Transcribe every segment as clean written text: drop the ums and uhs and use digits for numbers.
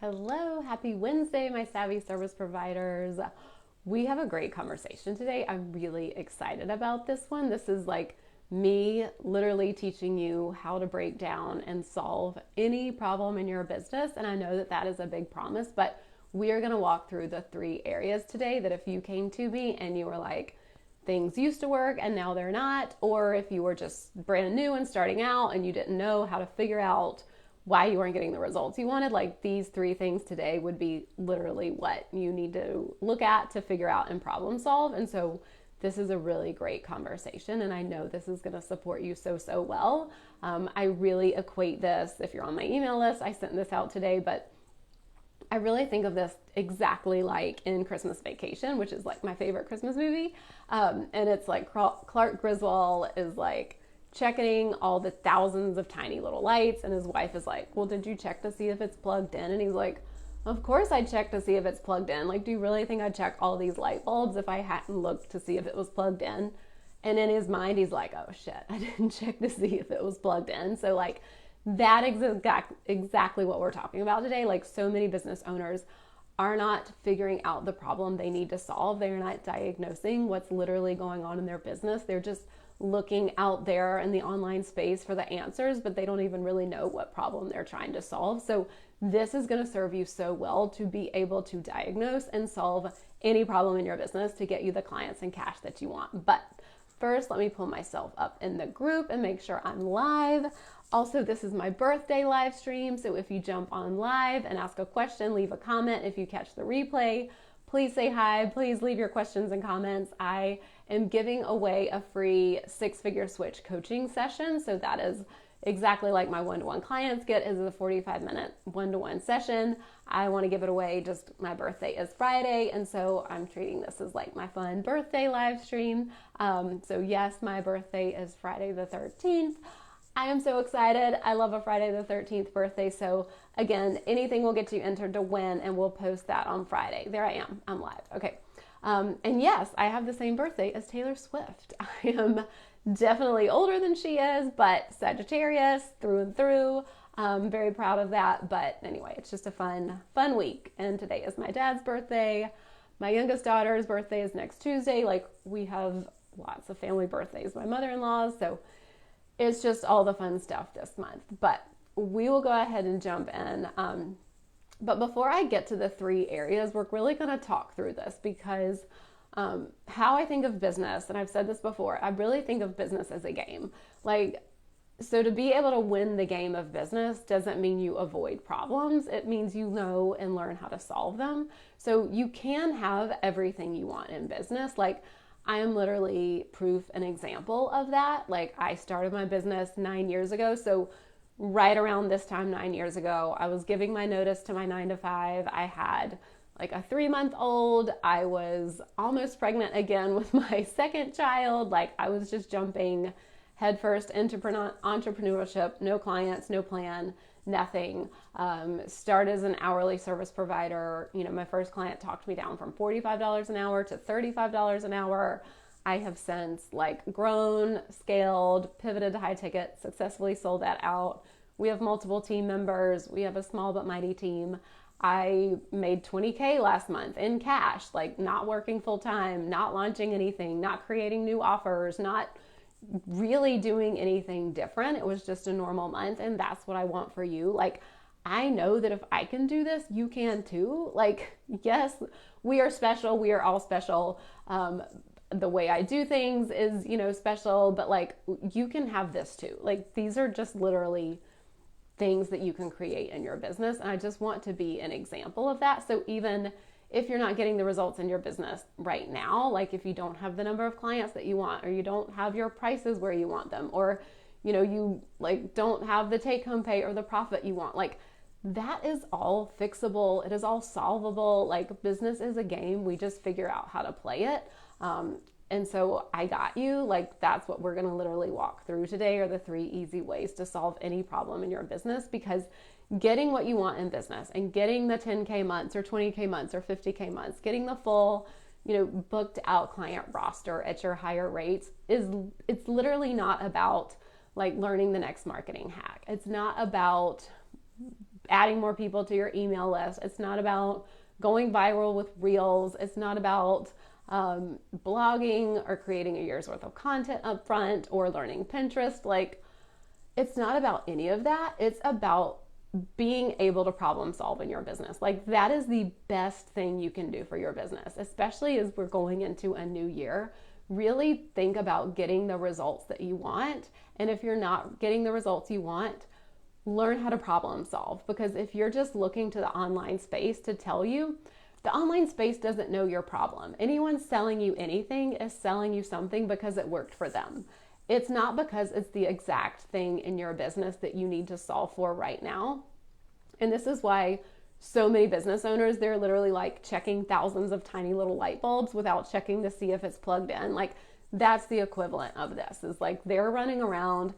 Hello, happy Wednesday, my savvy service providers. We have a great conversation today. I'm really excited about this one. This is like me literally teaching you how to break down and solve any problem in your business. And I know that that is a big promise, but we are going to walk through the 3 areas today that if you came to me and you were like, things used to work and now they're not, or if you were just brand new and starting out and you didn't know how to figure out why you weren't getting the results you wanted, like these 3 things today would be literally what you need to look at to figure out and problem solve. And so this is a really great conversation, and I know this is going to support you so well. I really equate this, if you're on my email list, I sent this out today, but I really think of this exactly like in Christmas Vacation, which is like my favorite Christmas movie. And it's like Clark Griswold is like checking all the thousands of tiny little lights, and his wife is like, well, did you check to see if it's plugged in? And he's like, of course I checked to see if it's plugged in. Like, do you really think I'd check all these light bulbs if I hadn't looked to see if it was plugged in? And in his mind, he's like, oh shit, I didn't check to see if it was plugged in. So like that is exactly what we're talking about today. Like, so many business owners are not figuring out the problem they need to solve. They're not diagnosing what's literally going on in their business. They're just looking out there in the online space for the answers, but they don't even really know what problem they're trying to solve. So this is going to serve you so well to be able to diagnose and solve any problem in your business to get you the clients and cash that you want. But first, let me pull myself up in the group and make sure I'm live. Also, this is my birthday live stream, so if you jump on live and ask a question, leave a comment. If you catch the replay, please say hi. Please leave your questions and comments. I am giving away a free 6-figure switch coaching session, so that is exactly like my one-to-one clients get, is a 45-minute one-to-one session. I want to give it away. Just my birthday is Friday, and so I'm treating this as like my fun birthday live stream. So yes, my birthday is Friday the 13th. I am so excited. I love a Friday the 13th birthday. So again, anything will get you entered to win, and we'll post that on Friday. There I am. I'm live. Okay. And yes, I have the same birthday as Taylor Swift. I am definitely older than she is, but Sagittarius through and through. Very proud of that. But anyway, it's just a fun week. And today is my dad's birthday. My youngest daughter's birthday is next Tuesday. Like, we have lots of family birthdays. My mother-in-law's. So it's just all the fun stuff this month. But we will go ahead and jump in. But before I get to the 3 areas, we're really going to talk through this because how I think of business, and I've said this before, I really think of business as a game. Like, so to be able to win the game of business doesn't mean you avoid problems. It means you know and learn how to solve them. So you can have everything you want in business. Like, I am literally proof and example of that. Like, I started my business 9 years ago. So right around this time, 9 years ago, I was giving my notice to my 9-to-5. I had like a 3-month-old. I was almost pregnant again with my second child. Like, I was just jumping headfirst into entrepreneurship, no clients, no plan, nothing. Started as an hourly service provider. You know, my first client talked me down from $45 an hour to $35 an hour. I have since like grown, scaled, pivoted to high ticket, successfully sold that out. We have multiple team members. We have a small but mighty team. I made $20K last month in cash, like not working full time, not launching anything, not creating new offers, not really doing anything different. It was just a normal month, and that's what I want for you. Like, I know that if I can do this, you can too. Like, yes, we are special. We are all special. The way I do things is, you know, special, but like, you can have this too. Like, these are just literally things that you can create in your business. And I just want to be an example of that. So even if you're not getting the results in your business right now, like if you don't have the number of clients that you want, or you don't have your prices where you want them, or, you know, you like don't have the take home pay or the profit you want, like that is all fixable. It is all solvable. Like, business is a game. We just figure out how to play it. And so I got you. Like, that's what we're going to literally walk through today, are the 3 easy ways to solve any problem in your business. Because getting what you want in business and getting the 10K months or 20K months or 50K months, getting the full, you know, booked out client roster at your higher rates it's literally not about like learning the next marketing hack. It's not about adding more people to your email list. It's not about going viral with reels. It's not about blogging or creating a year's worth of content up front or learning Pinterest. Like, it's not about any of that. It's about being able to problem solve in your business. Like, that is the best thing you can do for your business, especially as we're going into a new year. Really think about getting the results that you want. And if you're not getting the results you want, learn how to problem solve. Because if you're just looking to the online space to tell you, the online space doesn't know your problem. Anyone selling you anything is selling you something because it worked for them. It's not because it's the exact thing in your business that you need to solve for right now. And this is why so many business owners, they're literally like checking thousands of tiny little light bulbs without checking to see if it's plugged in. Like, that's the equivalent of this, is like they're running around.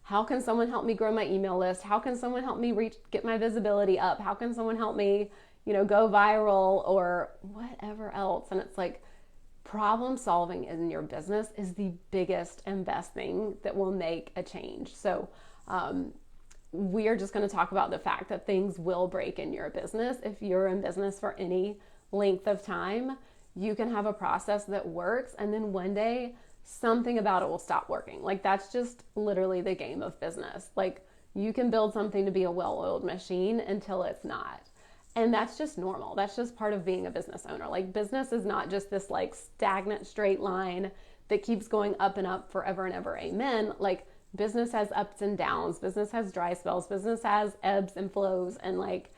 How can someone help me grow my email list? How can someone help me get my visibility up? How can someone help me, go viral or whatever else? And it's like, problem solving in your business is the biggest and best thing that will make a change. So we are just going to talk about the fact that things will break in your business. If you're in business for any length of time, you can have a process that works, and then one day something about it will stop working. Like, that's just literally the game of business. Like, you can build something to be a well-oiled machine until it's not. And that's just normal. That's just part of being a business owner. Like, business is not just this like stagnant straight line that keeps going up and up forever and ever. Amen. Like, business has ups and downs. Business has dry spells. Business has ebbs and flows. And like,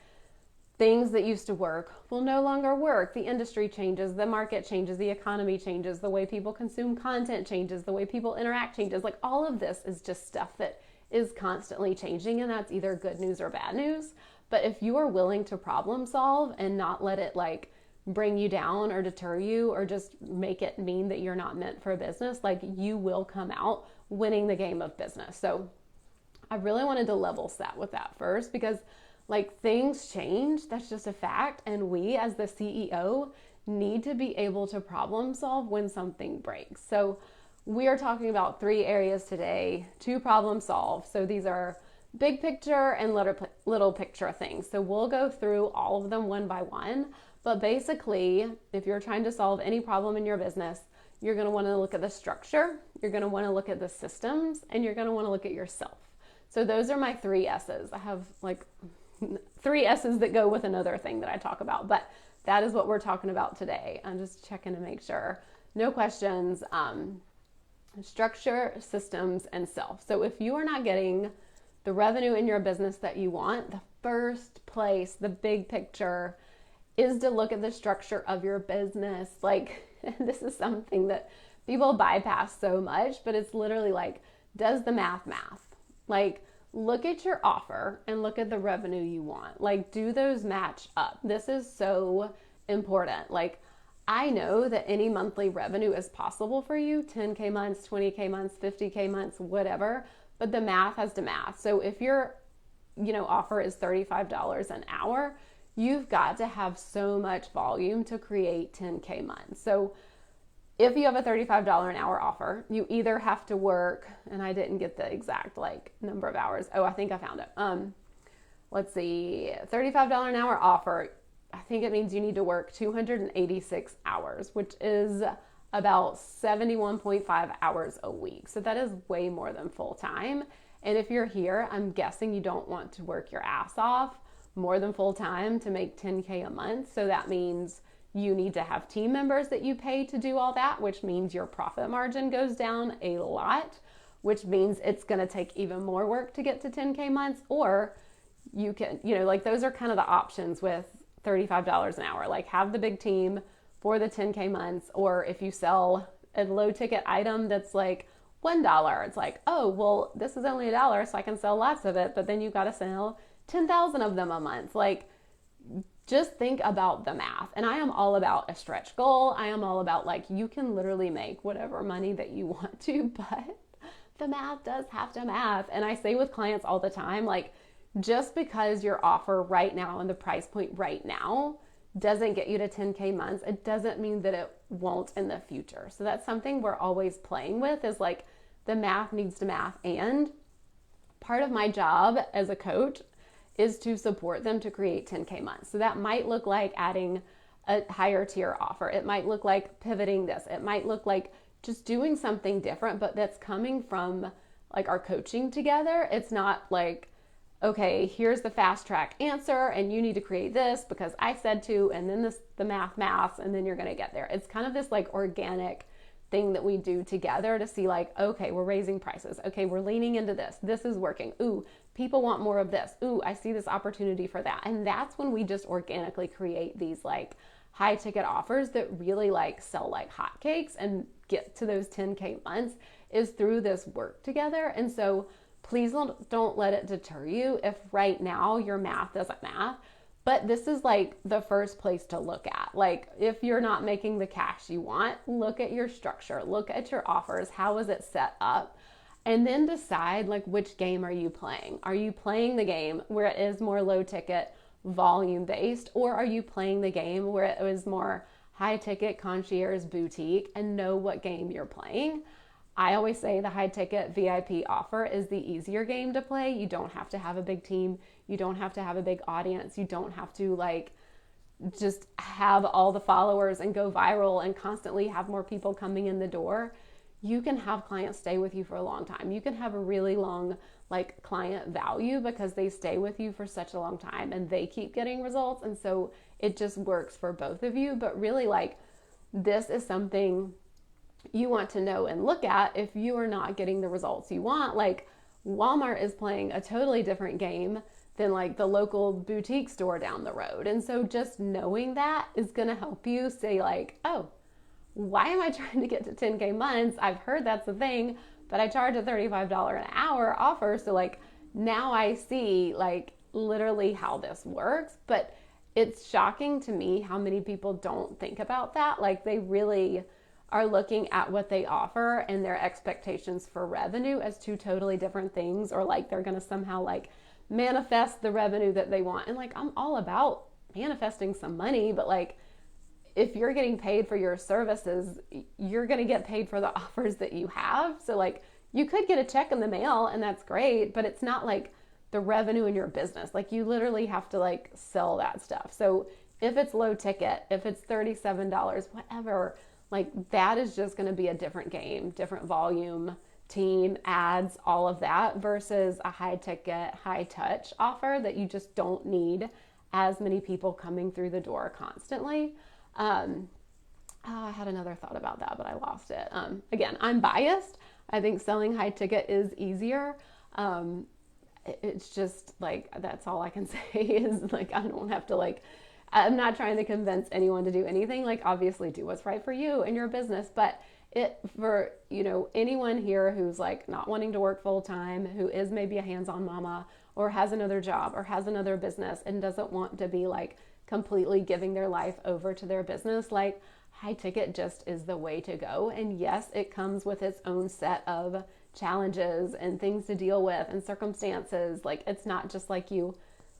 things that used to work will no longer work. The industry changes, the market changes, the economy changes, the way people consume content changes, the way people interact changes. Like, all of this is just stuff that is constantly changing, and that's either good news or bad news. But if you are willing to problem solve and not let it like bring you down or deter you or just make it mean that you're not meant for a business, like, you will come out winning the game of business. So I really wanted to level set with that first, because like, things change. That's just a fact. And we as the CEO need to be able to problem solve when something breaks. So we are talking about 3 areas today to problem solve. So these are big picture and little picture things. So we'll go through all of them one by one. But basically, if you're trying to solve any problem in your business, you're going to want to look at the structure, you're going to want to look at the systems, and you're going to want to look at yourself. So those are my 3 S's. I have like 3 S's that go with another thing that I talk about, but that is what we're talking about today. I'm just checking to make sure. No questions. Structure, systems, and self. So if you are not getting the revenue in your business that you want, the first place, the big picture, is to look at the structure of your business. Like, this is something that people bypass so much, but it's literally like, does the math? Like, look at your offer and look at the revenue you want. Like, do those match up? This is so important. Like, I know that any monthly revenue is possible for you, 10K months, 20K months, 50K months, whatever, but the math has to math. So if your, offer is $35 an hour, you've got to have so much volume to create 10K months. So if you have a $35 an hour offer, you either have to work, and I didn't get the exact like number of hours. Oh, I think I found it. Let's see, $35 an hour offer. I think it means you need to work 286 hours, which is about 71.5 hours a week. So that is way more than full time. And if you're here, I'm guessing you don't want to work your ass off more than full time to make 10K a month. So that means you need to have team members that you pay to do all that, which means your profit margin goes down a lot, which means it's going to take even more work to get to 10K months. Or you can, like, those are kind of the options with $35 an hour. Like, have the big team for the 10K months, or if you sell a low ticket item that's like $1, it's like, oh, well, this is only $1, so I can sell lots of it, but then you've got to sell 10,000 of them a month. Like, just think about the math. And I am all about a stretch goal. I am all about, like, you can literally make whatever money that you want to, but the math does have to math. And I say with clients all the time, like, just because your offer right now and the price point right now doesn't get you to 10K months, it doesn't mean that it won't in the future. So that's something we're always playing with, is like, the math needs to math. And part of my job as a coach is to support them to create 10K months. So that might look like adding a higher tier offer. It might look like pivoting this. It might look like just doing something different, but that's coming from like our coaching together. It's not like, okay, here's the fast track answer and you need to create this because I said to, and then the math, and then you're going to get there. It's kind of this like organic thing that we do together to see like, okay, we're raising prices. Okay, we're leaning into this. This is working. Ooh, people want more of this. Ooh, I see this opportunity for that. And that's when we just organically create these like high ticket offers that really like sell like hotcakes and get to those 10K months is through this work together. And so please don't let it deter you if right now your math doesn't math. But this is like the first place to look at. Like if you're not making the cash you want, look at your structure, look at your offers. How is it set up? And then decide like which game are you playing? Are you playing the game where it is more low ticket, volume based, or are you playing the game where it is more high ticket, concierge, boutique, and know what game you're playing? I always say the high ticket VIP offer is the easier game to play. You don't have to have a big team. You don't have to have a big audience. You don't have to like just have all the followers and go viral and constantly have more people coming in the door. You can have clients stay with you for a long time. You can have a really long like client value because they stay with you for such a long time and they keep getting results. And so it just works for both of you. But really like this is something you want to know and look at if you are not getting the results you want. Like Walmart is playing a totally different game than like the local boutique store down the road. And so just knowing that is going to help you say like, oh, why am I trying to get to 10K months? I've heard that's the thing, but I charge a $35 an hour offer. So like now I see like literally how this works, but it's shocking to me how many people don't think about that. Like they really are looking at what they offer and their expectations for revenue as two totally different things, or like they're going to somehow like manifest the revenue that they want. And like, I'm all about manifesting some money, but like, if you're getting paid for your services, you're going to get paid for the offers that you have. So like you could get a check in the mail and that's great, but it's not like the revenue in your business. Like you literally have to like sell that stuff. So if it's low ticket, if it's $37, whatever, like that is just going to be a different game, different volume, team, ads, all of that versus a high ticket, high touch offer that you just don't need as many people coming through the door constantly. I had another thought about that, but I lost it. Again, I'm biased. I think selling high ticket is easier. It's just like, that's all I can say is like, I don't have to like, I'm not trying to convince anyone to do anything. Like obviously do what's right for you and your business, but for, you know, anyone here who's like not wanting to work full time, who is maybe a hands-on mama or has another job or has another business and doesn't want to be like completely giving their life over to their business, like high ticket just is the way to go. And yes, it comes with its own set of challenges and things to deal with and circumstances. Like it's not just like you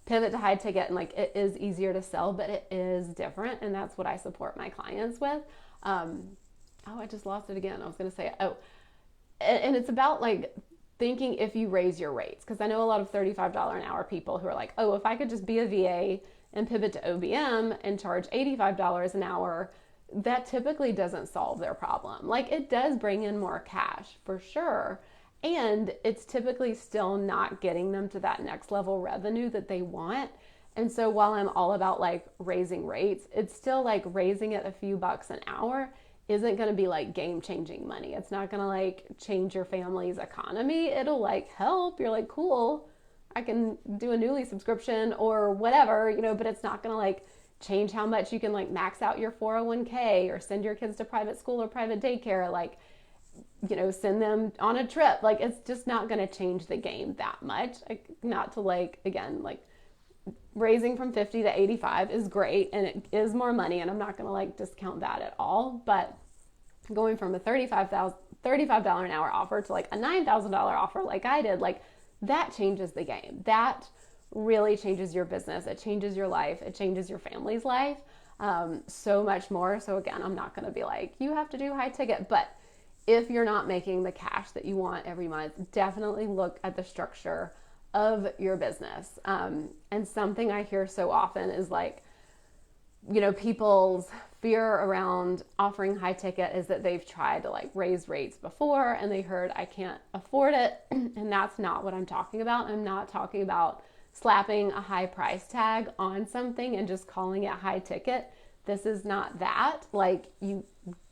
pivot to high ticket and like it is easier to sell, but it is different. And that's what I support my clients with. I just lost it again. I was going to say, and it's about like thinking if you raise your rates, because I know a lot of $35 an hour people who are like, oh, if I could just be a VA and pivot to OBM and charge $85 an hour, that typically doesn't solve their problem. Like it does bring in more cash for sure. And it's typically still not getting them to that next level revenue that they want. And so while I'm all about like raising rates, it's still like raising it a few bucks an hour isn't going to be like game changing money. It's not going to like change your family's economy. It'll like help. You're like, cool, I can do a Newly subscription or whatever, you know, but it's not going to like change how much you can like max out your 401k or send your kids to private school or private daycare, like, you know, send them on a trip. Like, it's just not going to change the game that much. Like, not to like, again, like raising from 50 to 85 is great and it is more money, and I'm not going to like discount that at all, but going from a $35 an hour offer to like a $9,000 offer like I did, like that changes the game. That really changes your business. It changes your life. It changes your family's life so much more. So again, I'm not going to be like, you have to do high ticket, but if you're not making the cash that you want every month, definitely look at the structure of your business. And something I hear so often is like, people's fear around offering high ticket is that they've tried to like raise rates before and they heard I can't afford it. And that's not what I'm talking about. I'm not talking about slapping a high price tag on something and just calling it high ticket. This is not that. Like,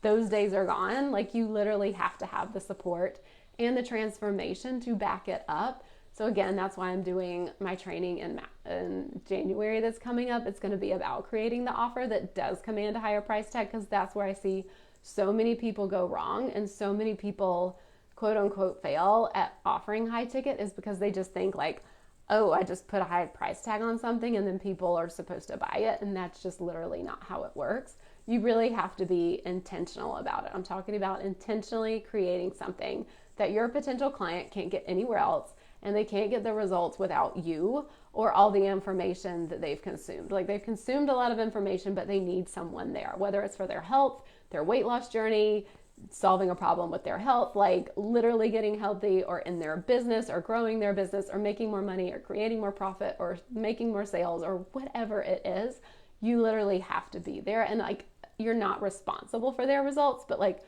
those days are gone. Like, you literally have to have the support and the transformation to back it up. So again, that's why I'm doing my training in January that's coming up. It's going to be about creating the offer that does command a higher price tag, because that's where I see so many people go wrong and so many people quote unquote fail at offering high ticket, is because they just think like, oh, I just put a high price tag on something and then people are supposed to buy it. And that's just literally not how it works. You really have to be intentional about it. I'm talking about intentionally creating something that your potential client can't get anywhere else, and they can't get the results without you or all the information that they've consumed. Like, they've consumed a lot of information, but they need someone there, whether it's for their health, their weight loss journey, solving a problem with their health, like literally getting healthy, or in their business, or growing their business, or making more money, or creating more profit, or making more sales, or whatever it is. You literally have to be there. And like, you're not responsible for their results, but like,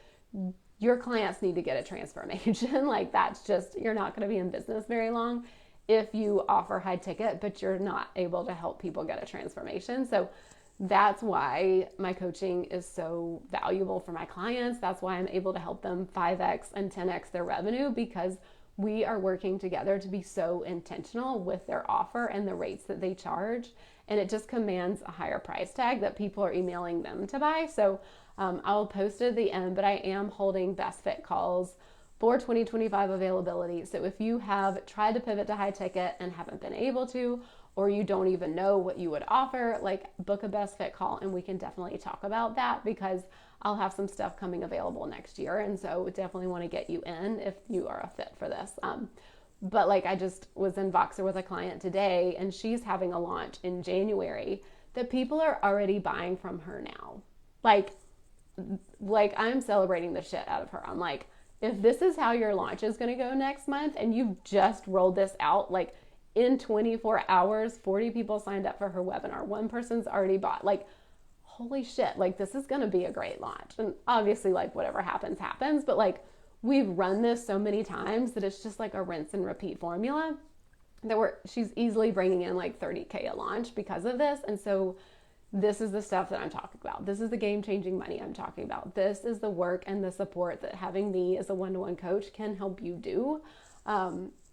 your clients need to get a transformation. Like, that's just, you're not going to be in business very long if you offer high ticket, but you're not able to help people get a transformation. So that's why my coaching is so valuable for my clients. That's why I'm able to help them 5x and 10x their revenue, because we are working together to be so intentional with their offer and the rates that they charge. And it just commands a higher price tag that people are emailing them to buy. So I'll post it at the end, but I am holding best fit calls for 2025 availability. So if you have tried to pivot to high ticket and haven't been able to, or you don't even know what you would offer, like, book a best fit call and we can definitely talk about that, because I'll have some stuff coming available next year. And so definitely want to get you in if you are a fit for this. But like, I just was in Voxer with a client today, and she's having a launch in January that people are already buying from her now. Like I'm celebrating the shit out of her. I'm like, if this is how your launch is going to go next month, and you've just rolled this out, like in 24 hours, 40 people signed up for her webinar. One person's already bought. Like, holy shit, like, this is going to be a great launch. And obviously, like, whatever happens, happens. But like, we've run this so many times that it's just like a rinse and repeat formula that she's easily bringing in like 30K a launch because of this. And so this is the stuff that I'm talking about. This is the game-changing money I'm talking about. This is the work and the support that having me as a one-to-one coach can help you do.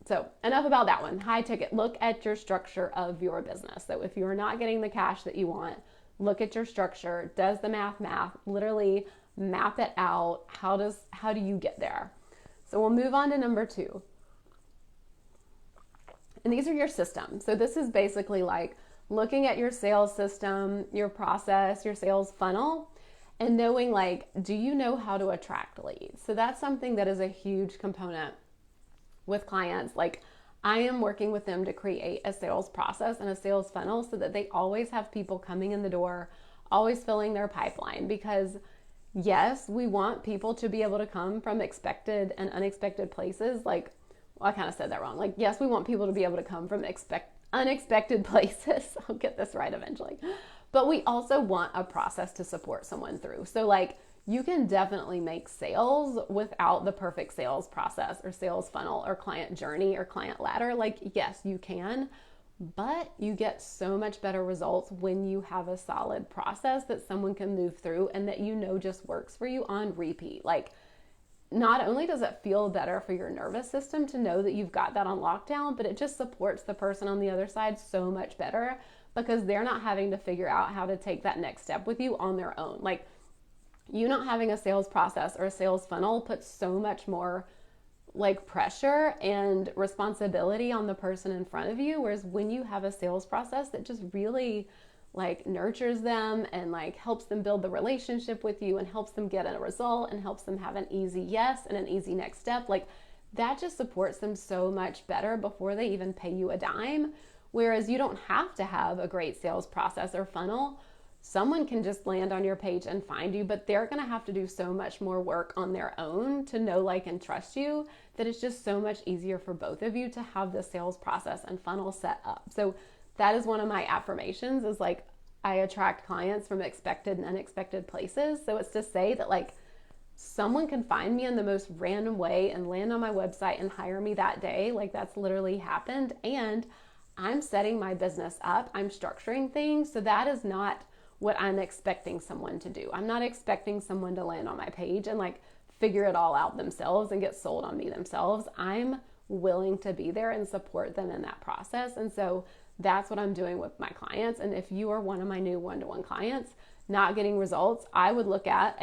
So enough about that one. High ticket. Look at your structure of your business. So if you're not getting the cash that you want, look at your structure. Does the math? Literally map it out. How do you get there? So we'll move on to number 2. And these are your systems. So this is basically like looking at your sales system, your process, your sales funnel, and knowing, like, do you know how to attract leads? So that's something that is a huge component with clients. Like, I am working with them to create a sales process and a sales funnel so that they always have people coming in the door, always filling their pipeline. Because yes, we want people to be able to come from expected and unexpected places. Like, well, I kind of said that wrong. Like, yes, we want people to be able to come from unexpected places. I'll get this right eventually. But we also want a process to support someone through. So like, you can definitely make sales without the perfect sales process or sales funnel or client journey or client ladder. Like, yes, you can, but you get so much better results when you have a solid process that someone can move through and that just works for you on repeat. Like, not only does it feel better for your nervous system to know that you've got that on lockdown, but it just supports the person on the other side so much better, because they're not having to figure out how to take that next step with you on their own. Like, you not having a sales process or a sales funnel puts so much more like pressure and responsibility on the person in front of you. Whereas when you have a sales process that just really like nurtures them and like helps them build the relationship with you and helps them get a result and helps them have an easy yes and an easy next step, like that just supports them so much better before they even pay you a dime. Whereas you don't have to have a great sales process or funnel someone can just land on your page and find you, but they're going to have to do so much more work on their own to know, like, and trust you, that it's just so much easier for both of you to have the sales process and funnel set up. So that is one of my affirmations, is like, I attract clients from expected and unexpected places. So it's to say that, like, someone can find me in the most random way and land on my website and hire me that day. Like, that's literally happened. And I'm setting my business up. I'm structuring things. So that is not what I'm expecting someone to do. I'm not expecting someone to land on my page and, like, figure it all out themselves and get sold on me themselves. I'm willing to be there and support them in that process. And so that's what I'm doing with my clients. And if you are one of my new one-to-one clients not getting results, I would look at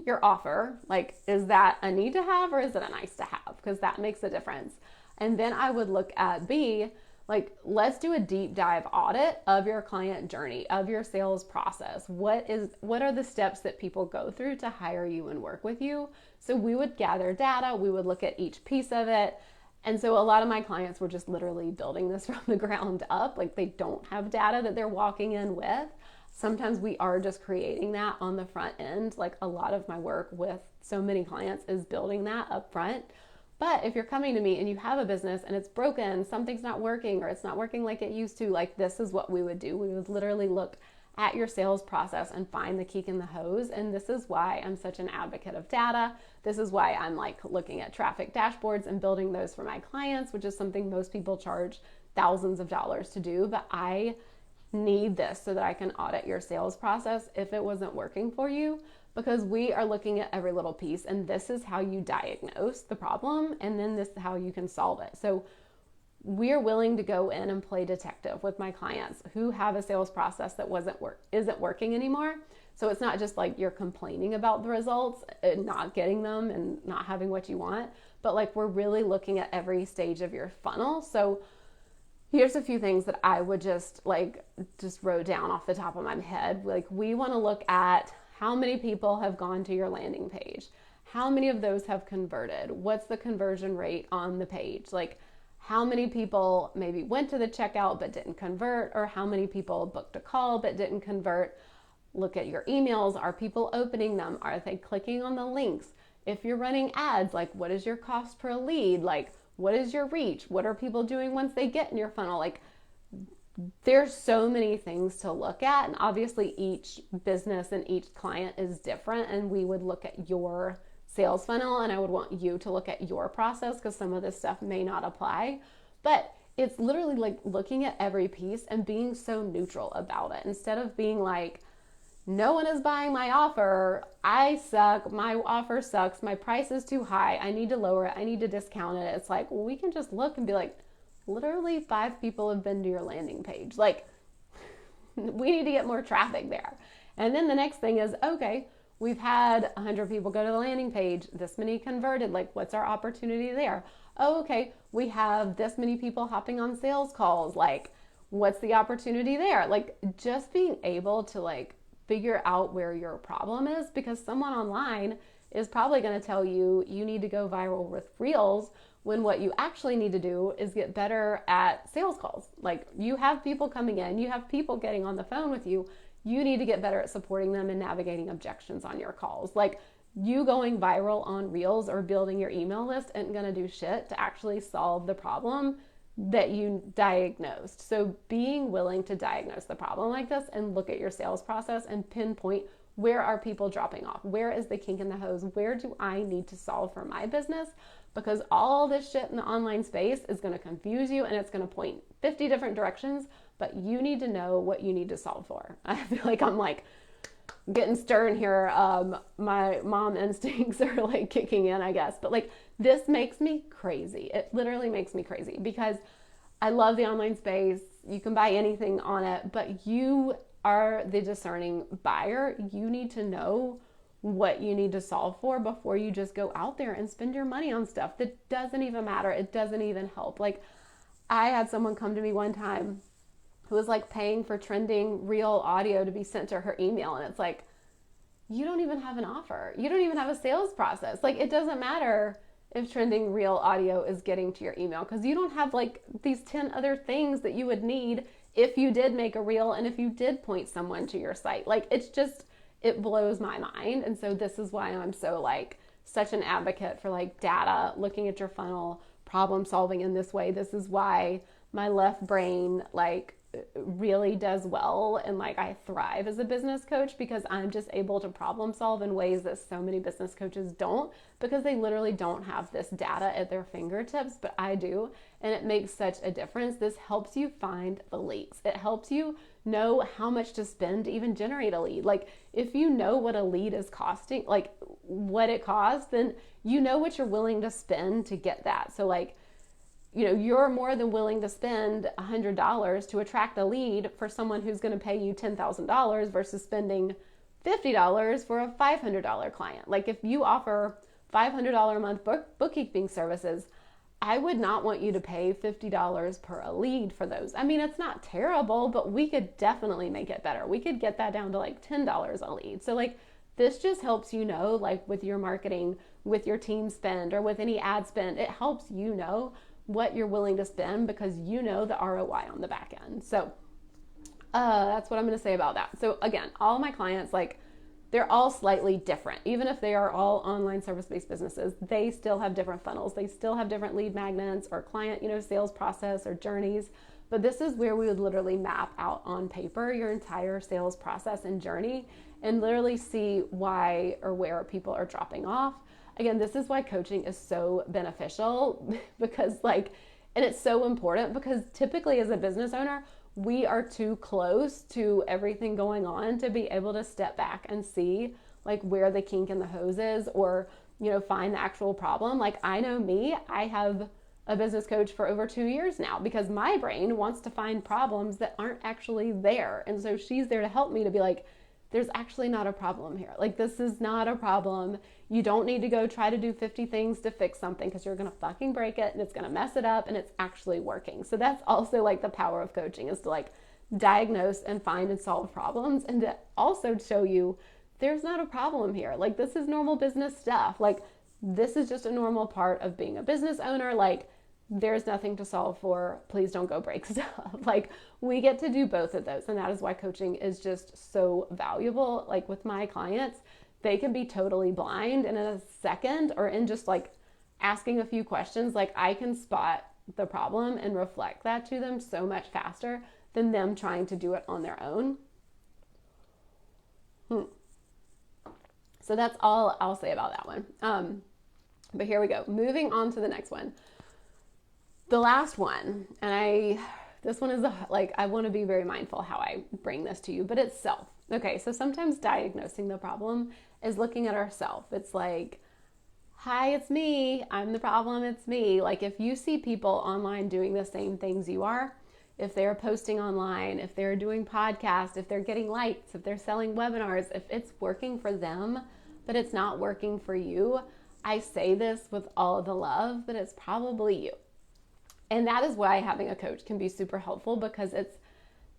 your offer. Like, is that a need to have or is it a nice to have? Because that makes a difference. And then I would look at B, like, let's do a deep dive audit of your client journey, of your sales process. What are the steps that people go through to hire you and work with you? So we would gather data, we would look at each piece of it. And so a lot of my clients were just literally building this from the ground up. Like, they don't have data that they're walking in with. Sometimes we are just creating that on the front end. Like, a lot of my work with so many clients is building that up front. But if you're coming to me and you have a business and it's broken, something's not working, or it's not working like it used to, like, this is what we would do. We would literally look at your sales process and find the kink in the hose. And this is why I'm such an advocate of data. This is why I'm, like, looking at traffic dashboards and building those for my clients, which is something most people charge thousands of dollars to do. But I need this so that I can audit your sales process if it wasn't working for you, because we are looking at every little piece, and this is how you diagnose the problem, and then this is how you can solve it. So we're willing to go in and play detective with my clients who have a sales process that isn't working anymore. So it's not just like you're complaining about the results and not getting them and not having what you want, but, like, we're really looking at every stage of your funnel. So here's a few things that I would just wrote down off the top of my head. Like, we want to look at how many people have gone to your landing page. How many of those have converted? What's the conversion rate on the page? Like, how many people maybe went to the checkout but didn't convert, or how many people booked a call but didn't convert? Look at your emails. Are people opening them? Are they clicking on the links? If you're running ads, like, what is your cost per lead? Like, what is your reach? What are people doing once they get in your funnel? Like, there's so many things to look at. And obviously each business and each client is different. And we would look at your sales funnel, and I would want you to look at your process, because some of this stuff may not apply. But it's literally like looking at every piece and being so neutral about it, instead of being like, no one is buying my offer, I suck, my offer sucks, my price is too high, I need to lower it, I need to discount it. It's like, well, we can just look and be like, literally 5 people have been to your landing page. Like, we need to get more traffic there. And then the next thing is, okay, we've had 100 people go to the landing page, this many converted, like, what's our opportunity there? Oh, okay, we have this many people hopping on sales calls, like, what's the opportunity there? Like, just being able to, like, figure out where your problem is, because someone online is probably going to tell you you need to go viral with reels, when what you actually need to do is get better at sales calls. Like, you have people coming in, you have people getting on the phone with you, you need to get better at supporting them and navigating objections on your calls. Like, you going viral on reels or building your email list isn't going to do shit to actually solve the problem that you diagnosed. So being willing to diagnose the problem like this and look at your sales process and pinpoint, where are people dropping off? Where is the kink in the hose? Where do I need to solve for my business? Because all this shit in the online space is going to confuse you, and it's going to point 50 different directions, but you need to know what you need to solve for. I feel like I'm, like, getting stern here. My mom instincts are, like, kicking in, I guess. But, like, this makes me crazy. It literally makes me crazy, because I love the online space. You can buy anything on it, but you are the discerning buyer. You need to know what you need to solve for before you just go out there and spend your money on stuff that doesn't even matter. It doesn't even help. Like, I had someone come to me one time who was, like, paying for trending reel audio to be sent to her email. And it's like, you don't even have an offer. You don't even have a sales process. Like, it doesn't matter if trending reel audio is getting to your email, because you don't have, like, these 10 other things that you would need if you did make a reel and if you did point someone to your site. Like, it blows my mind. And so this is why I'm so like such an advocate for like data, looking at your funnel, problem solving in this way. This is why my left brain like really does well and like I thrive as a business coach, because I'm just able to problem solve in ways that so many business coaches don't, because they literally don't have this data at their fingertips, but I do, and it makes such a difference. This helps you find the leads. It helps you know how much to spend to even generate a lead. Like, if you know what a lead is costing, like what it costs, then you know what you're willing to spend to get that. So like, you know, you're more than willing to spend $100 to attract a lead for someone who's going to pay you $10,000 versus spending $50 for a $500 client. Like, if you offer $500 a month bookkeeping services, I would not want you to pay $50 per a lead for those. I mean, it's not terrible, but we could definitely make it better. We could get that down to like $10 a lead. So like, this just helps you know, like with your marketing, with your team spend, or with any ad spend, it helps you know what you're willing to spend because you know the ROI on the back end. So that's what I'm going to say about that. So again, all my clients, like, they're all slightly different. Even if they are all online service-based businesses, they still have different funnels. They still have different lead magnets or client, you know, sales process or journeys. But this is where we would literally map out on paper your entire sales process and journey and literally see why or where people are dropping off. Again, this is why coaching is so beneficial because like, and it's so important because typically as a business owner, we are too close to everything going on to be able to step back and see like where the kink in the hose is, or, you know, find the actual problem. Like, I know me, I have a business coach for over 2 years now because my brain wants to find problems that aren't actually there. And so she's there to help me to be like, there's actually not a problem here. Like, this is not a problem. You don't need to go try to do 50 things to fix something because you're going to fucking break it and it's going to mess it up and it's actually working. So that's also like the power of coaching, is to like diagnose and find and solve problems, and to also show you there's not a problem here. Like, this is normal business stuff. Like, this is just a normal part of being a business owner. Like, there's nothing to solve for. Please don't go break stuff. Like, we get to do both of those. And that is why coaching is just so valuable. Like, with my clients, they can be totally blind, and in a second, or in just like asking a few questions, like, I can spot the problem and reflect that to them so much faster than them trying to do it on their own. So that's all I'll say about that one. But here we go. Moving on to the next one. The last one, and this one is like, I want to be very mindful how I bring this to you, but it's self. Okay, so sometimes diagnosing the problem is looking at ourself. It's like, hi, it's me. I'm the problem. It's me. Like, if you see people online doing the same things you are, if they're posting online, if they're doing podcasts, if they're getting likes, if they're selling webinars, if it's working for them, but it's not working for you, I say this with all of the love, but it's probably you. And that is why having a coach can be super helpful, because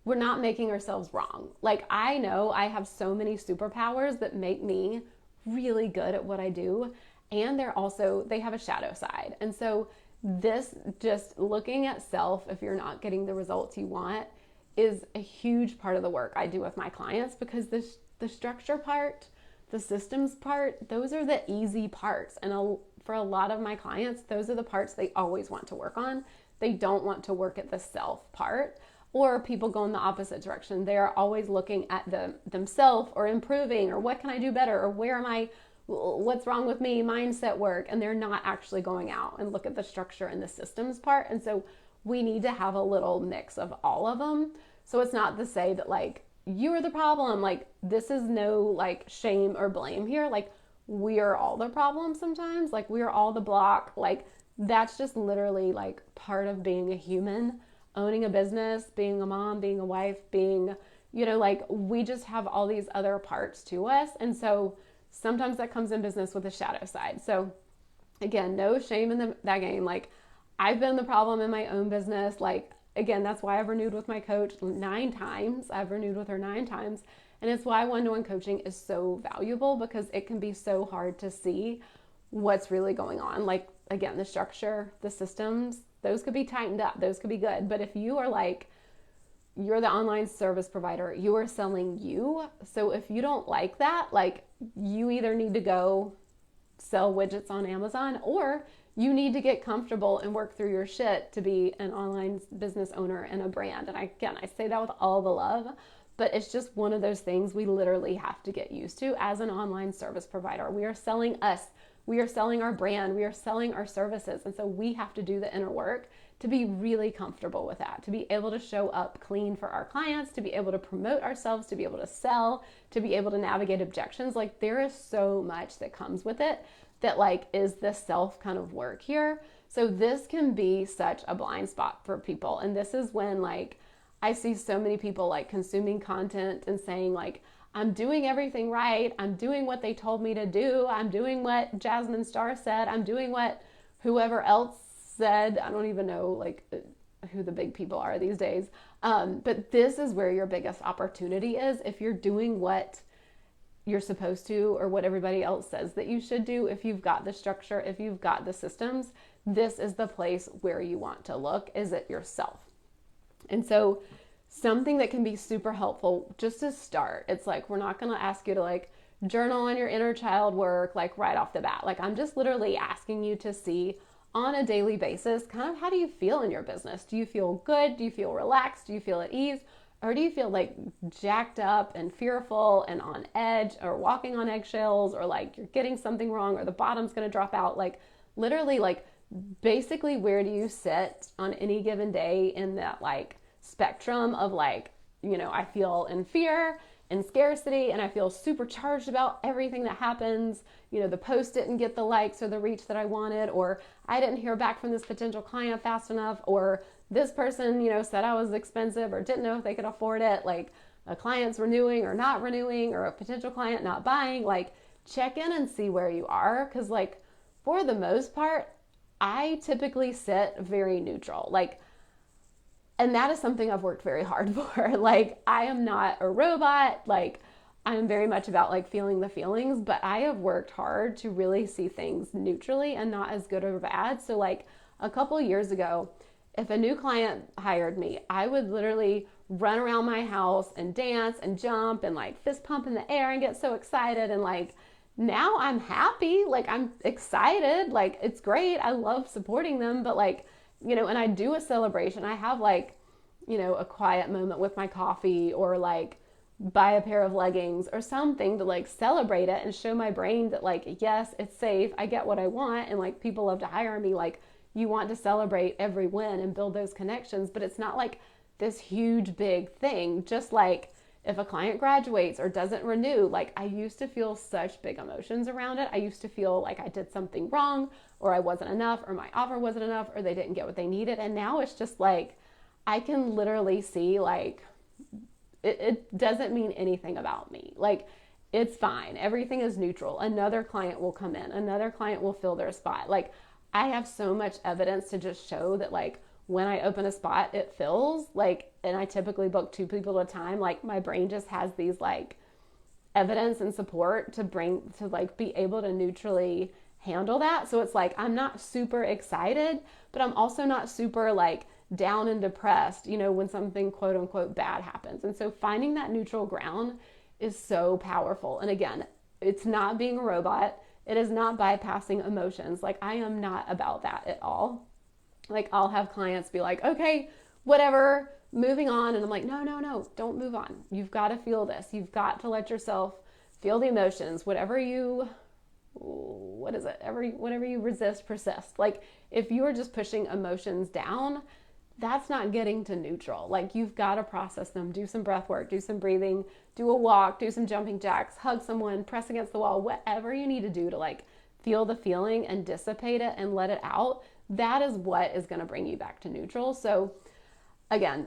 we're not making ourselves wrong. Like, I know I have so many superpowers that make me really good at what I do. And they have a shadow side. And so this, just looking at self, if you're not getting the results you want, is a huge part of the work I do with my clients, because the structure part, the systems part, those are the easy parts. And for a lot of my clients, those are the parts they always want to work on. They don't want to work at the self part. Or people go in the opposite direction. They are always looking at themselves, or improving, or what can I do better, or what's wrong with me, mindset work. And they're not actually going out and look at the structure and the systems part. And so we need to have a little mix of all of them. So it's not to say that like, you are the problem. Like, this is no like shame or blame here. Like, we are all the problem sometimes. Like, we are all the block. Like, that's just literally like part of being a human, owning a business, being a mom, being a wife, being, you know, like, we just have all these other parts to us. And so sometimes that comes in business with a shadow side. So again, no shame in that game. Like, I've been the problem in my own business. Like, again, that's why I've renewed with my coach 9 times. I've renewed with her 9 times. And it's why one-to-one coaching is so valuable, because it can be so hard to see what's really going on. Like, again, the structure, the systems, those could be tightened up. Those could be good. But if you are like you're the online service provider. You are selling you. So if you don't like that, like you either need to go sell widgets on Amazon, or you need to get comfortable and work through your shit to be an online business owner and a brand. And I say that with all the love, but it's just one of those things we literally have to get used to as an online service provider. We are selling us. We are selling our brand. We are selling our services. And so we have to do the inner work to be really comfortable with that, to be able to show up clean for our clients, to be able to promote ourselves, to be able to sell, to be able to navigate objections. Like there is so much that comes with it that like is the self kind of work here. So this can be such a blind spot for people. And this is when like I see so many people like consuming content and saying like, I'm doing everything right. I'm doing what they told me to do. I'm doing what Jasmine Star said. I'm doing what whoever else said. I don't even know like who the big people are these days. But this is where your biggest opportunity is. If you're doing what you're supposed to or what everybody else says that you should do, if you've got the structure, if you've got the systems, this is the place where you want to look, is at yourself. And so something that can be super helpful just to start, it's like, we're not going to ask you to like journal on your inner child work, like right off the bat. Like I'm just literally asking you to see on a daily basis, kind of how do you feel in your business? Do you feel good? Do you feel relaxed? Do you feel at ease? Or do you feel like jacked up and fearful and on edge or walking on eggshells, or like you're getting something wrong or the bottom's going to drop out? Like literally like basically where do you sit on any given day in that like spectrum of like, you know, I feel in fear and scarcity and I feel supercharged about everything that happens. You know, the post didn't get the likes or the reach that I wanted, or I didn't hear back from this potential client fast enough, or this person, you know, said I was expensive or didn't know if they could afford it. Like a client's renewing or not renewing, or a potential client not buying. Like check in and see where you are. Cause like for the most part, I typically sit very neutral. Like, and that is something I've worked very hard for. Like I am not a robot. Like I am very much about like feeling the feelings, but I have worked hard to really see things neutrally and not as good or bad. So like a couple of years ago, if a new client hired me, I would literally run around my house and dance and jump and like fist pump in the air and get so excited. And like now I'm happy, like I'm excited, like it's great. I love supporting them, but like, you know, and I do a celebration. I have like, you know, a quiet moment with my coffee, or like buy a pair of leggings or something to like celebrate it and show my brain that like, yes, it's safe. I get what I want. And like people love to hire me. Like you want to celebrate every win and build those connections, but it's not like this huge big thing. Just like if a client graduates or doesn't renew, like I used to feel such big emotions around it. I used to feel like I did something wrong, or I wasn't enough, or my offer wasn't enough, or they didn't get what they needed. And now it's just like, I can literally see like, it doesn't mean anything about me. Like it's fine. Everything is neutral. Another client will come in. Another client will fill their spot. Like I have so much evidence to just show that like when I open a spot, it fills. Like, and I typically book 2 people at a time. Like my brain just has these like evidence and support to bring to like be able to neutrally handle that. So it's like, I'm not super excited, but I'm also not super like down and depressed, you know, when something quote unquote bad happens. And so finding that neutral ground is so powerful. And again, it's not being a robot. It is not bypassing emotions. Like I am not about that at all. Like I'll have clients be like, okay, whatever, moving on. And I'm like, no, don't move on. You've got to feel this. You've got to let yourself feel the emotions, whatever you resist, persist. Like if you are just pushing emotions down, that's not getting to neutral. Like you've got to process them, do some breath work, do some breathing, do a walk, do some jumping jacks, hug someone, press against the wall, whatever you need to do to like feel the feeling and dissipate it and let it out. That is what is going to bring you back to neutral. So again,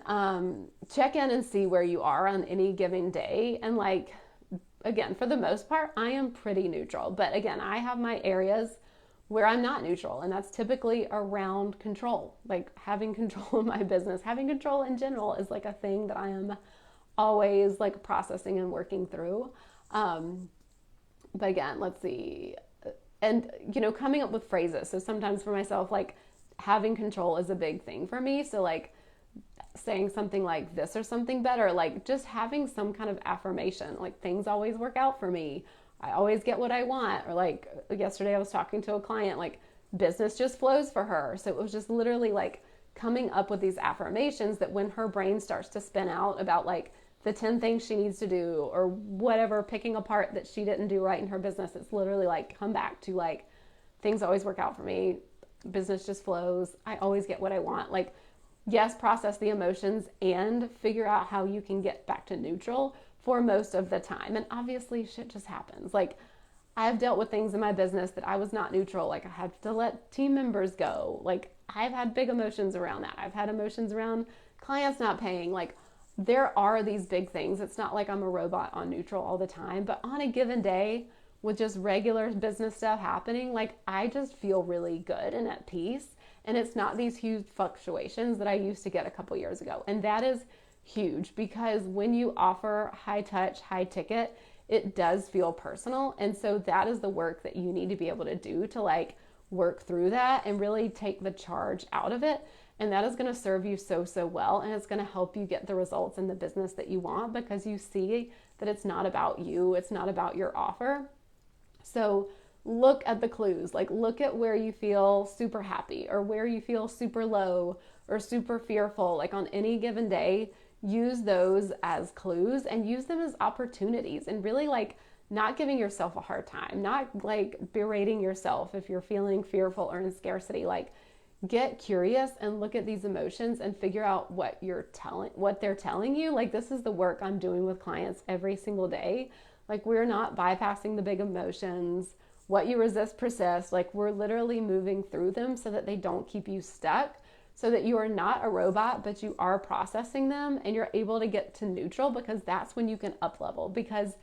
check in and see where you are on any given day. And like, again, for the most part, I am pretty neutral. But again, I have my areas where I'm not neutral, and that's typically around control. Like having control of my business, having control in general is like a thing that I am always like processing and working through. But again, let's see. And, you know, coming up with phrases. So sometimes for myself, like having control is a big thing for me. So like saying something like this or something better, like just having some kind of affirmation, like things always work out for me. I always get what I want. Or like yesterday I was talking to a client, like business just flows for her. So it was just literally like coming up with these affirmations that when her brain starts to spin out about like the 10 things she needs to do or whatever, picking apart that she didn't do right in her business, it's literally like come back to like things always work out for me. Business just flows. I always get what I want. Like, yes, process the emotions and figure out how you can get back to neutral for most of the time. And obviously shit just happens. Like I've dealt with things in my business that I was not neutral. Like I had to let team members go. Like I've had big emotions around that. I've had emotions around clients not paying. Like there are these big things. It's not like I'm a robot on neutral all the time, but on a given day with just regular business stuff happening, like I just feel really good and at peace. And it's not these huge fluctuations that I used to get a couple years ago. And that is huge because when you offer high touch, high ticket, it does feel personal. And so that is the work that you need to be able to do to like work through that and really take the charge out of it. And that is going to serve you so, so well. And it's going to help you get the results in the business that you want because you see that it's not about you. It's not about your offer. So look at the clues, like look at where you feel super happy or where you feel super low or super fearful. Like on any given day, use those as clues and use them as opportunities and really like not giving yourself a hard time, not like berating yourself if you're feeling fearful or in scarcity. Like get curious and look at these emotions and figure out what they're telling you. Like this is the work I'm doing with clients every single day. Like we're not bypassing the big emotions. What you resist persists. Like we're literally moving through them so that they don't keep you stuck, so that you are not a robot, but you are processing them and you're able to get to neutral because that's when you can up level, because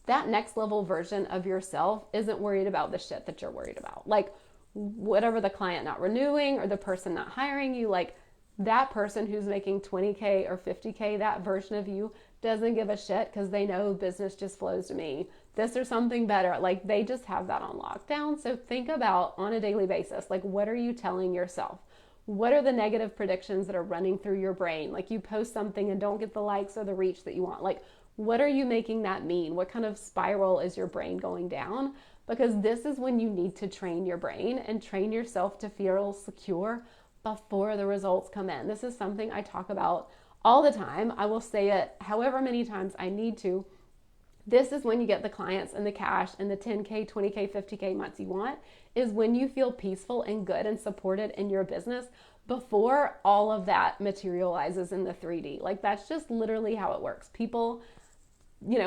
that next level version of yourself isn't worried about the shit that you're worried about. Like whatever the client not renewing or the person not hiring you, like that person who's making 20K or 50K, that version of you doesn't give a shit because they know business just flows to me. This or something better. Like they just have that on lockdown. So think about on a daily basis, like what are you telling yourself? What are the negative predictions that are running through your brain? Like you post something and don't get the likes or the reach that you want. Like what are you making that mean? What kind of spiral is your brain going down? Because this is when you need to train your brain and train yourself to feel secure before the results come in. This is something I talk about all the time. I will say it however many times I need to. This is when you get the clients and the cash and the 10K, 20K, 50K months you want, is when you feel peaceful and good and supported in your business before all of that materializes in the 3D. Like that's just literally how it works. People,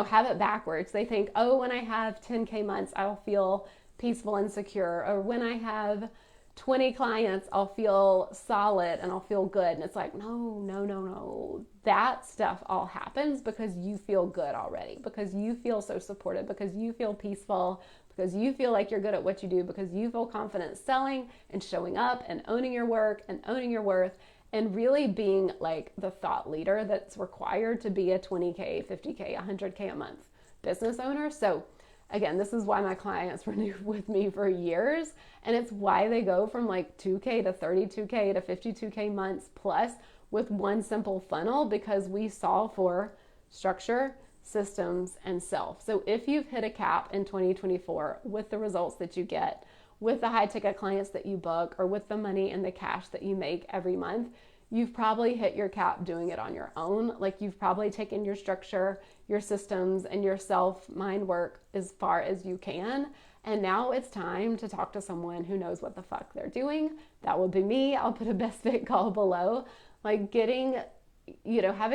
have it backwards. They think, oh, when I have 10K months, I'll feel peaceful and secure. Or when I have 20 clients, I'll feel solid and I'll feel good. And it's like, no. That stuff all happens because you feel good already, because you feel so supported, because you feel peaceful, because you feel like you're good at what you do, because you feel confident selling and showing up and owning your work and owning your worth and really being like the thought leader that's required to be a 20K, 50K, 100K a month business owner. So again, this is why my clients renew with me for years. And it's why they go from like 2K to 32K to 52K months plus with one simple funnel, because we solve for structure, systems, and self. So if you've hit a cap in 2024 with the results that you get, with the high ticket clients that you book, or with the money and the cash that you make every month, you've probably hit your cap doing it on your own. Like you've probably taken your structure, your systems, and your self-mind work as far as you can. And now it's time to talk to someone who knows what the fuck they're doing. That will be me. I'll put a best fit call below. Like having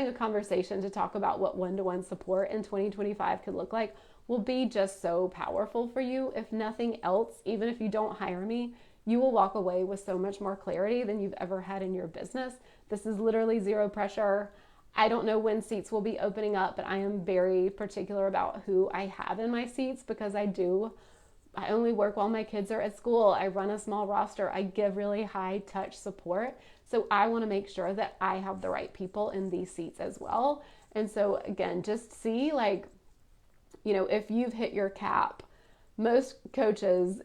a conversation to talk about what one-to-one support in 2025 could look like will be just so powerful for you. If nothing else, even if you don't hire me, you will walk away with so much more clarity than you've ever had in your business. This is literally zero pressure. I don't know when seats will be opening up, but I am very particular about who I have in my seats because I only work while my kids are at school. I run a small roster. I give really high touch support. So I want to make sure that I have the right people in these seats as well. And so again, just see if you've hit your cap. Most coaches,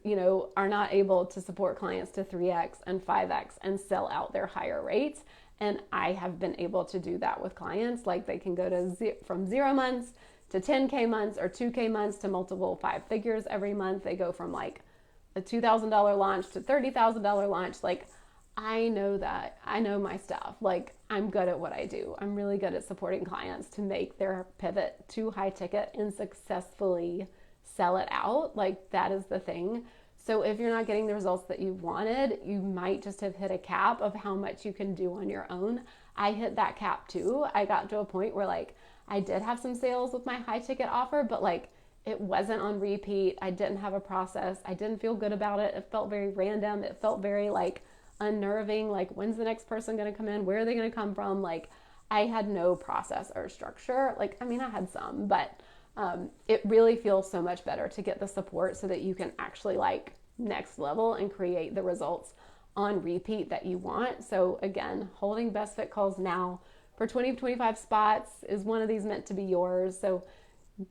are not able to support clients to 3X and 5X and sell out their higher rates. And I have been able to do that with clients. Like they can go to from 0 months to 10K months or 2K months to multiple 5 figures every month. They go from like a $2,000 launch to $30,000 launch. Like I know that. I know my stuff. Like I'm good at what I do. I'm really good at supporting clients to make their pivot to high ticket and successfully sell it out. Like that is the thing. So if you're not getting the results that you wanted, you might just have hit a cap of how much you can do on your own. I hit that cap too. I got to a point where like I did have some sales with my high ticket offer, but like it wasn't on repeat. I didn't have a process. I didn't feel good about it. It felt very random. It felt very like unnerving. Like when's the next person going to come in? Where are they going to come from? Like I had no process or structure. Like, I mean, I had some, but it really feels so much better to get the support so that you can actually like next level and create the results on repeat that you want. So again, holding best fit calls now for 2025 spots. Is one of these meant to be yours? So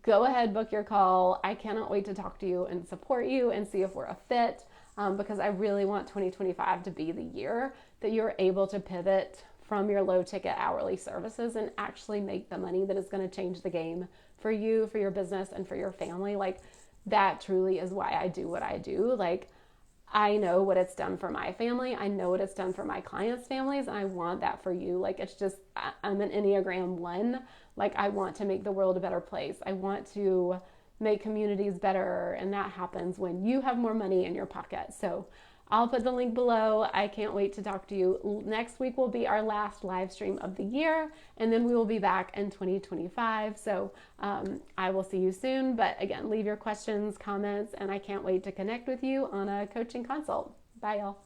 go ahead, book your call. I cannot wait to talk to you and support you and see if we're a fit, because I really want 2025 to be the year that you're able to pivot from your low ticket hourly services and actually make the money that is going to change the game for you, for your business, and for your family. Like that truly is why I do what I do. Like I know what it's done for my family. I know what it's done for my clients' families. And I want that for you. Like it's just, I'm an Enneagram 1. Like I want to make the world a better place. I want to make communities better. And that happens when you have more money in your pocket. So I'll put the link below. I can't wait to talk to you. Next week will be our last live stream of the year, and then we will be back in 2025. So I will see you soon. But again, leave your questions, comments, and I can't wait to connect with you on a coaching consult. Bye, y'all.